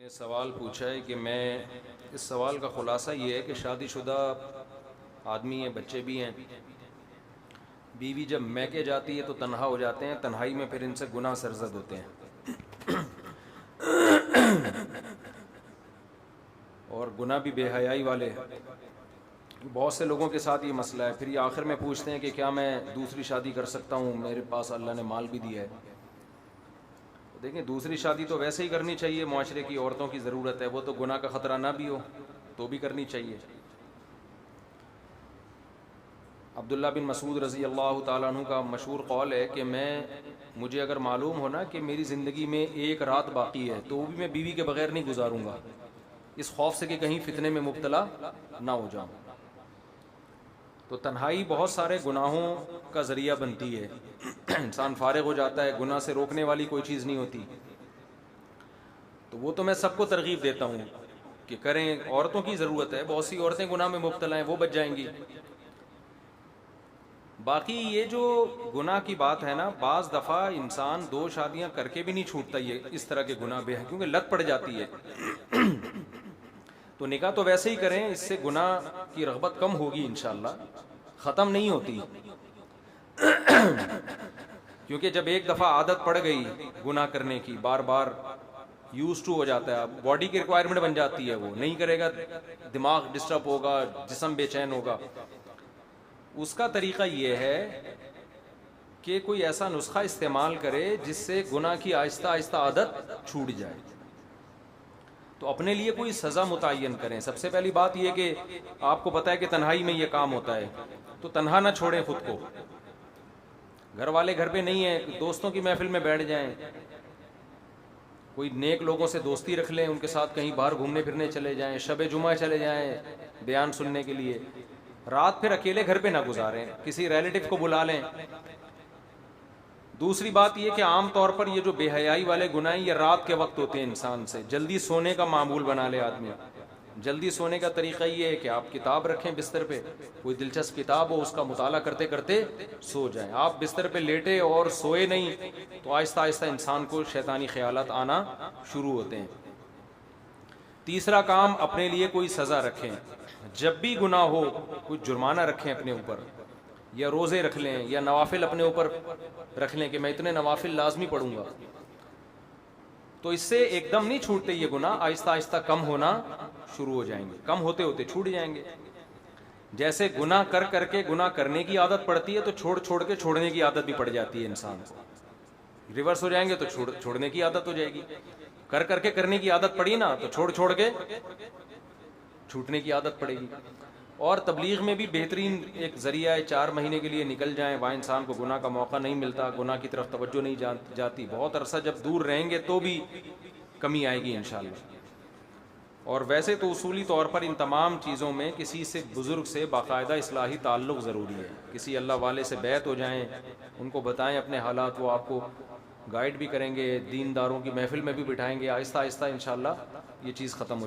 نے سوال پوچھا ہے کہ میں اس سوال کا خلاصہ یہ ہے کہ شادی شدہ آدمی ہیں، بچے بھی ہیں، بیوی جب میکے جاتی ہے تو تنہا ہو جاتے ہیں، تنہائی میں پھر ان سے گناہ سرزد ہوتے ہیں اور گناہ بھی بے حیائی والے ہیں۔ بہت سے لوگوں کے ساتھ یہ مسئلہ ہے، پھر یہ آخر میں پوچھتے ہیں کہ کیا میں دوسری شادی کر سکتا ہوں، میرے پاس اللہ نے مال بھی دیا ہے۔ دیکھیں، دوسری شادی تو ویسے ہی کرنی چاہیے، معاشرے کی عورتوں کی ضرورت ہے، وہ تو گناہ کا خطرہ نہ بھی ہو تو بھی کرنی چاہیے۔ عبداللہ بن مسعود رضی اللہ تعالیٰ عنہ کا مشہور قول ہے کہ مجھے اگر معلوم ہونا کہ میری زندگی میں ایک رات باقی ہے تو وہ بھی میں بیوی کے بغیر نہیں گزاروں گا، اس خوف سے کہ کہیں فتنے میں مبتلا نہ ہو جاؤں۔ تو تنہائی بہت سارے گناہوں کا ذریعہ بنتی ہے، انسان فارغ ہو جاتا ہے، گناہ سے روکنے والی کوئی چیز نہیں ہوتی۔ تو وہ تو میں سب کو ترغیب دیتا ہوں کہ کریں، عورتوں کی ضرورت ہے، بہت سی عورتیں گناہ میں مبتلا ہیں، وہ بچ جائیں گی۔ باقی یہ جو گناہ کی بات ہے نا، بعض دفعہ انسان 2 شادیاں کر کے بھی نہیں چھوٹتا یہ اس طرح کے گناہ بے ہے، کیونکہ لت پڑ جاتی ہے۔ تو نکاح تو ویسے ہی کریں، اس سے گناہ کی رغبت کم ہوگی انشاءاللہ، ختم نہیں ہوتی، کیونکہ جب ایک دفعہ عادت پڑ گئی گناہ کرنے کی، بار بار یوز ٹو ہو جاتا ہے، باڈی کی ریکوائرمنٹ بن جاتی ہے، وہ نہیں کرے گا دماغ ڈسٹرب ہوگا، جسم بے چین ہوگا۔ اس کا طریقہ یہ ہے کہ کوئی ایسا نسخہ استعمال کرے جس سے گناہ کی آہستہ آہستہ عادت چھوٹ جائے۔ تو اپنے لیے کوئی سزا متعین کریں۔ سب سے پہلی بات یہ کہ آپ کو پتہ ہے کہ تنہائی میں یہ کام ہوتا ہے، تو تنہا نہ چھوڑیں خود کو۔ گھر والے گھر پہ نہیں ہیں، دوستوں کی محفل میں بیٹھ جائیں، کوئی نیک لوگوں سے دوستی رکھ لیں، ان کے ساتھ کہیں باہر گھومنے پھرنے چلے جائیں، شب جمعہ چلے جائیں بیان سننے کے لیے۔ رات پھر اکیلے گھر پہ نہ گزاریں، کسی ریلیٹو کو بلا لیں۔ دوسری بات یہ کہ عام طور پر یہ جو بے حیائی والے گناہ یہ رات کے وقت ہوتے ہیں، انسان سے جلدی سونے کا معمول بنا لے آدمی۔ جلدی سونے کا طریقہ یہ ہے کہ آپ کتاب رکھیں بستر پہ، کوئی دلچسپ کتاب ہو، اس کا مطالعہ کرتے کرتے سو جائیں۔ آپ بستر پہ لیٹے اور سوئے نہیں تو آہستہ آہستہ انسان کو شیطانی خیالات آنا شروع ہوتے ہیں۔ تیسرا کام، اپنے لیے کوئی سزا رکھیں، جب بھی گناہ ہو کوئی جرمانہ رکھیں اپنے اوپر، یا روزے رکھ لیں، یا نوافل اپنے اوپر رکھ لیں کہ میں اتنے نوافل لازمی پڑھوں گا۔ تو اس سے ایک دم نہیں چھوٹتے یہ گناہ، آہستہ آہستہ کم ہونا شروع ہو جائیں گے، کم ہوتے ہوتے چھوٹ جائیں گے۔ جیسے گناہ کر کر کے گناہ کرنے کی عادت پڑتی ہے تو چھوڑ چھوڑ کے چھوڑنے کی عادت بھی پڑ جاتی ہے انسان کو۔ ریورس ہو جائیں گے تو چھوڑنے کی عادت ہو جائے گی۔ کر کر کے کرنے کی عادت پڑی نا تو چھوڑ چھوڑ کے چھوٹنے کی عادت پڑے گی۔ اور تبلیغ میں بھی بہترین ایک ذریعہ ہے، 4 مہینے کے لیے نکل جائیں، وہاں انسان کو گناہ کا موقع نہیں ملتا، گناہ کی طرف توجہ نہیں جاتی، بہت عرصہ جب دور رہیں گے تو بھی کمی آئے گی انشاءاللہ۔ اور ویسے تو اصولی طور پر ان تمام چیزوں میں کسی سے بزرگ سے باقاعدہ اصلاحی تعلق ضروری ہے، کسی اللہ والے سے بیعت ہو جائیں، ان کو بتائیں اپنے حالات، وہ آپ کو گائیڈ بھی کریں گے، دینداروں کی محفل میں بھی بٹھائیں گے، آہستہ آہستہ انشاءاللہ یہ چیز ختم ہو